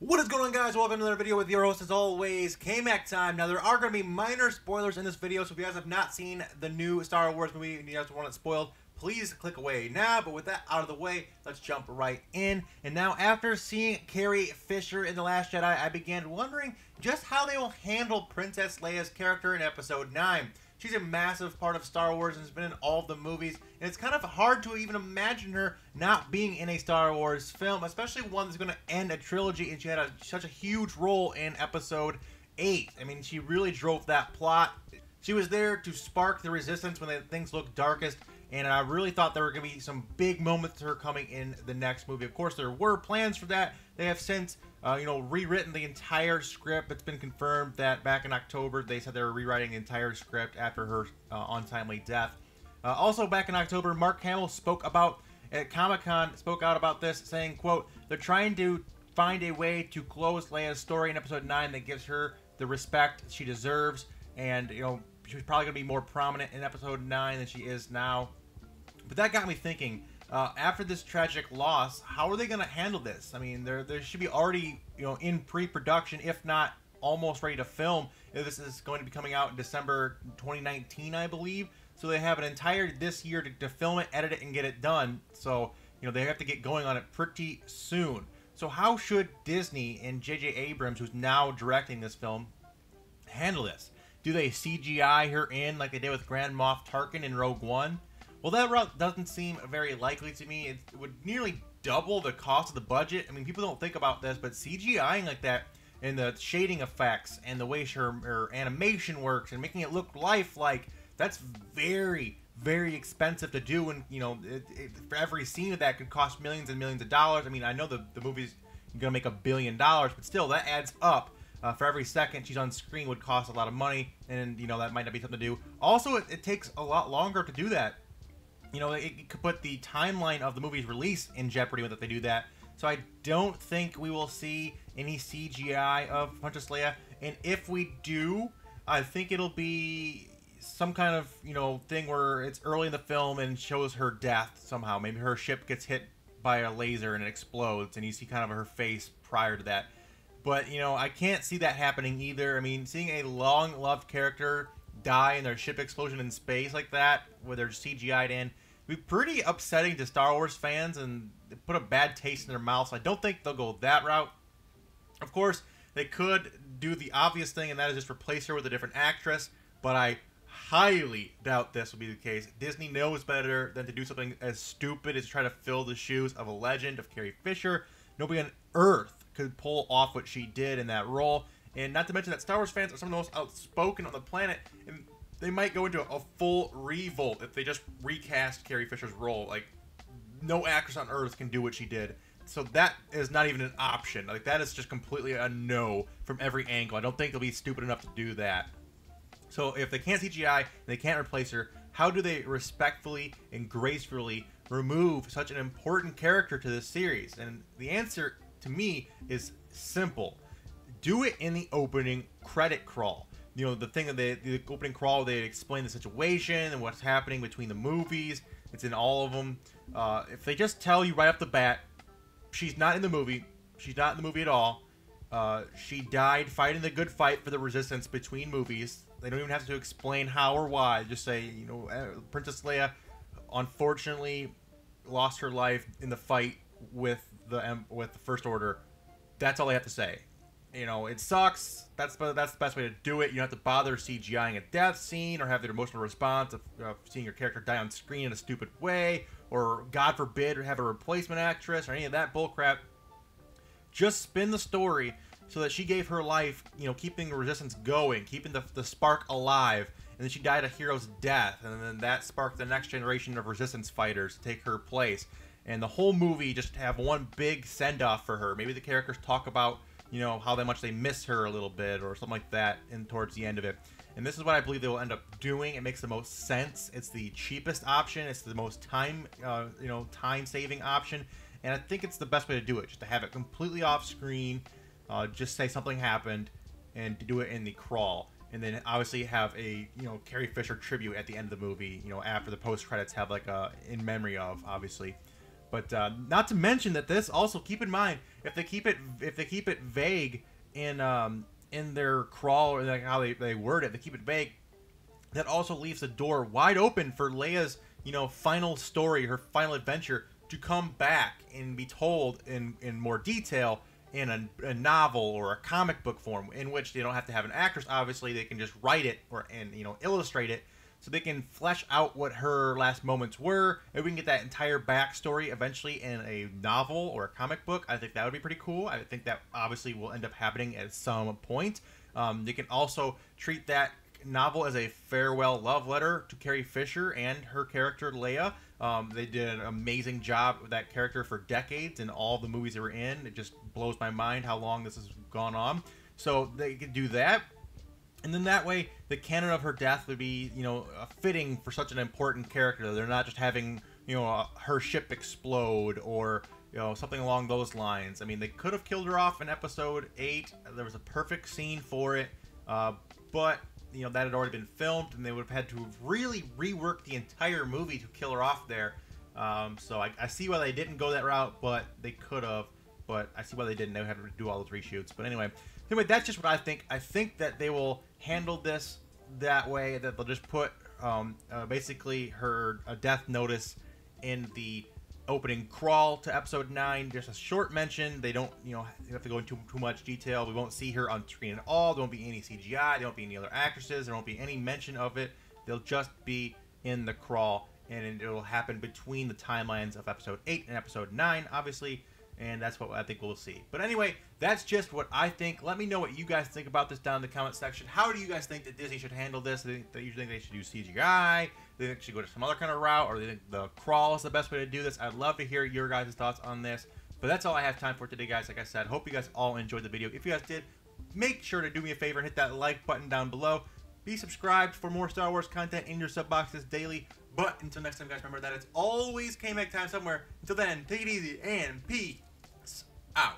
What is going on, guys? Welcome to another video with your host, as always, K-Mac time. Now, there are going to be minor spoilers in this video, so if you guys have not seen the new Star Wars movie and you guys want it spoiled, please click away now. But with that out of the way, let's jump right in. And now, after seeing Carrie Fisher in The Last Jedi, I began wondering just how they will handle Princess Leia's character in Episode 9. She's a massive part of Star Wars and has been in all of the movies, and it's kind of hard to even imagine her not being in a Star Wars film, especially one that's going to end a trilogy, and she had such a huge role in Episode 8. I mean, she really drove that plot. She was there to spark the Resistance when things looked darkest, and I really thought there were going to be some big moments to her coming in the next movie. Of course, there were plans for that. They have since rewritten the entire script. It's been confirmed that back in October, they said they were rewriting the entire script after her untimely death. Also back in October, Mark Hamill spoke about, at Comic-Con, spoke out about this, saying, quote, "They're trying to find a way to close Leia's story in Episode 9 that gives her the respect she deserves, and, she's probably going to be more prominent in Episode 9 than she is now." But that got me thinking, after this tragic loss, how are they going to handle this? I mean, there should be already, in pre-production, if not almost ready to film. This is going to be coming out in December 2019, I believe. So they have an entire this year to film it, edit it, and get it done. So, they have to get going on it pretty soon. So how should Disney and J.J. Abrams, who's now directing this film, handle this? Do they CGI her in like they did with Grand Moff Tarkin in Rogue One? Well, that route doesn't seem very likely to me. It would nearly double the cost of the budget. I mean, people don't think about this, but CGIing like that and the shading effects and the way her animation works and making it look lifelike, that's very, very expensive to do. And, for every scene of that could cost millions and millions of dollars. I mean, I know the movie's going to make $1 billion, but still, that adds up. For every second she's on screen would cost a lot of money, and, that might not be something to do. Also, it takes a lot longer to do that. It could put the timeline of the movie's release in jeopardy when they do that. So I don't think we will see any CGI of Princess Leia. And if we do, I think it'll be some kind of, thing where it's early in the film and shows her death somehow. Maybe her ship gets hit by a laser and it explodes, and you see kind of her face prior to that. But, I can't see that happening either. I mean, seeing a long-loved character die in their ship explosion in space like that, where they're CGI'd in, would be pretty upsetting to Star Wars fans and put a bad taste in their mouth. So I don't think they'll go that route. Of course, they could do the obvious thing, and that is just replace her with a different actress, but I highly doubt this will be the case. Disney knows better than to do something as stupid as try to fill the shoes of a legend of Carrie Fisher. Nobody on earth could pull off what she did in that role. And not to mention that Star Wars fans are some of the most outspoken on the planet, and they might go into a full revolt if they just recast Carrie Fisher's role. Like, no actress on earth can do what she did. So that is not even an option. Like, that is just completely a no from every angle. I don't think they'll be stupid enough to do that. So if they can't CGI and they can't replace her, how do they respectfully and gracefully remove such an important character to this series? And the answer to me is simple. Do it in the opening credit crawl. The thing of the opening crawl, they explain the situation and what's happening between the movies. It's in all of them. If they just tell you right off the bat, she's not in the movie. She's not in the movie at all. She died fighting the good fight for the Resistance between movies. They don't even have to explain how or why. Just say, Princess Leia unfortunately lost her life in the fight with the First Order. That's all they have to say. It sucks. That's the best way to do it. You don't have to bother CGIing a death scene or have their emotional response of seeing your character die on screen in a stupid way, or God forbid, have a replacement actress or any of that bullcrap. Just spin the story so that she gave her life, keeping the Resistance going, keeping the spark alive, and then she died a hero's death, and then that sparked the next generation of Resistance fighters to take her place. And the whole movie just have one big send-off for her. Maybe the characters talk about how much they miss her a little bit or something like that towards the end of it. And this is what I believe they will end up doing. It makes the most sense. It's the cheapest option. It's the most time-saving option. And I think it's the best way to do it, just to have it completely off screen, just say something happened, and to do it in the crawl. And then obviously have a, Carrie Fisher tribute at the end of the movie, after the post-credits have like a in memory of, obviously. But not to mention that this also, keep in mind, if they keep it vague in their crawl, or like how they word it, they keep it vague. That also leaves the door wide open for Leia's, final story, her final adventure, to come back and be told in more detail in a novel or a comic book form, in which they don't have to have an actress. Obviously, they can just write it and illustrate it, so they can flesh out what her last moments were, and we can get that entire backstory eventually in a novel or a comic book. I think that would be pretty cool. I think that obviously will end up happening at some point. They can also treat that novel as a farewell love letter to Carrie Fisher and her character Leia. They did an amazing job with that character for decades in all the movies they were in. It just blows my mind how long this has gone on. So they could do that. And then that way, the canon of her death would be, fitting for such an important character. They're not just having, her ship explode or, something along those lines. I mean, they could have killed her off in episode 8. There was a perfect scene for it. But, that had already been filmed, and they would have had to have really reworked the entire movie to kill her off there. So I see why they didn't go that route, but they could have. But I see why they didn't. They had to do all those reshoots. But anyway, that's just what I think. I think that they will handle this that way, that they'll just put basically her death notice in the opening crawl to episode 9. Just a short mention. They don't, have to go into too much detail. We won't see her on screen at all. There won't be any CGI. There won't be any other actresses. There won't be any mention of it. They'll just be in the crawl, and it will happen between the timelines of episode 8 and episode 9, obviously. And that's what I think we'll see. But anyway, that's just what I think. Let me know what you guys think about this down in the comment section. How do you guys think that Disney should handle this? Do you think they should use CGI? Do you think they should go to some other kind of route? Or do you think the crawl is the best way to do this? I'd love to hear your guys' thoughts on this. But that's all I have time for today, guys. Like I said, hope you guys all enjoyed the video. If you guys did, make sure to do me a favor and hit that like button down below. Be subscribed for more Star Wars content in your sub boxes daily. But until next time, guys, remember that it's always K-Mac time somewhere. Until then, take it easy and peace out.